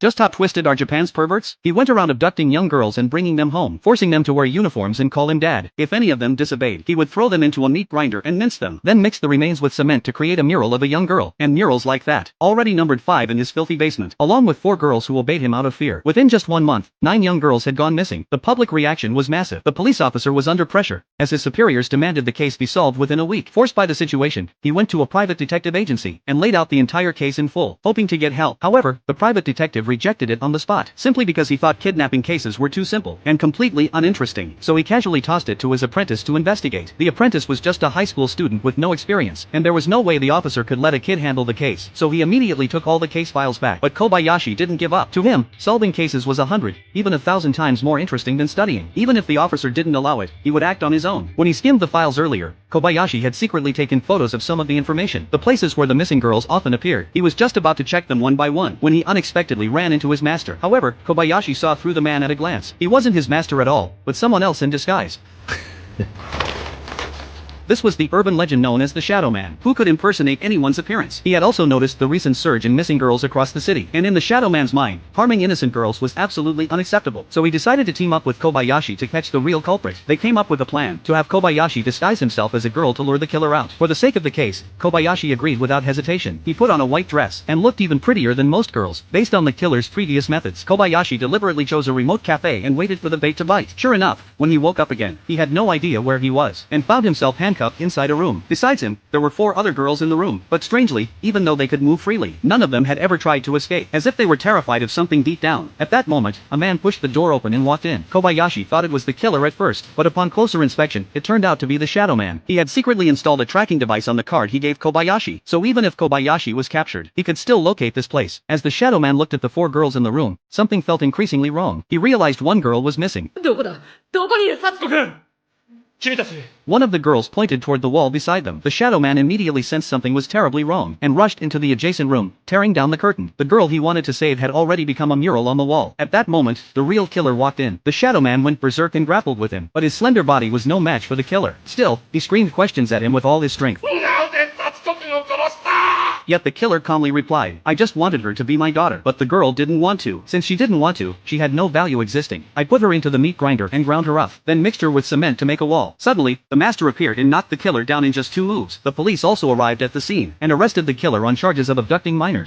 Just how twisted are Japan's perverts? He went around abducting young girls and bringing them home, forcing them to wear uniforms and call him dad. If any of them disobeyed, he would throw them into a meat grinder and mince them, then mix the remains with cement to create a mural of a young girl, and murals like that already numbered 5 in his filthy basement, along with 4 girls who obeyed him out of fear. Within just 1 month, 9 young girls had gone missing. The public reaction was massive. The police officer was under pressure, as his superiors demanded the case be solved within a week. Forced by the situation, he went to a private detective agency and laid out the entire case in full, hoping to get help. However, the private detective rejected it on the spot, simply because he thought kidnapping cases were too simple and completely uninteresting. So he casually tossed it to his apprentice to investigate. The apprentice was just a high school student with no experience, and there was no way the officer could let a kid handle the case, so he immediately took all the case files back. But Kobayashi didn't give up. To him, solving cases was 100, even 1,000 times more interesting than studying. Even if the officer didn't allow it, he would act on his own. When he skimmed the files earlier, Kobayashi had secretly taken photos of some of the information, the places where the missing girls often appeared. He was just about to check them one by one, when he unexpectedly ran into his master. However, Kobayashi saw through the man at a glance. He wasn't his master at all, but someone else in disguise. This was the urban legend known as the Shadow Man, who could impersonate anyone's appearance. He had also noticed the recent surge in missing girls across the city, and in the Shadow Man's mind, harming innocent girls was absolutely unacceptable. So he decided to team up with Kobayashi to catch the real culprit. They came up with a plan to have Kobayashi disguise himself as a girl to lure the killer out. For the sake of the case, Kobayashi agreed without hesitation. He put on a white dress and looked even prettier than most girls. Based on the killer's previous methods, Kobayashi deliberately chose a remote cafe and waited for the bait to bite. Sure enough, when he woke up again, he had no idea where he was, and found himself handcuffed inside a room. Besides him, there were 4 other girls in the room, but strangely, even though they could move freely, none of them had ever tried to escape, as if they were terrified of something deep down. At that moment, a man pushed the door open and walked in. Kobayashi thought it was the killer at first, but upon closer inspection, it turned out to be the Shadow Man. He had secretly installed a tracking device on the card he gave Kobayashi, so even if Kobayashi was captured, he could still locate this place. As the Shadow Man looked at the 4 girls in the room, something felt increasingly wrong. He realized one girl was missing. One of the girls pointed toward the wall beside them. The Shadow Man immediately sensed something was terribly wrong, and rushed into the adjacent room, tearing down the curtain. The girl he wanted to save had already become a mural on the wall. At that moment, the real killer walked in. The Shadow Man went berserk and grappled with him, but his slender body was no match for the killer. Still, he screamed questions at him with all his strength. Yet the killer calmly replied, "I just wanted her to be my daughter." But the girl didn't want to. Since she didn't want to, she had no value existing. I put her into the meat grinder and ground her up, then mixed her with cement to make a wall. Suddenly, the master appeared and knocked the killer down in just 2 moves. The police also arrived at the scene, and arrested the killer on charges of abducting minors.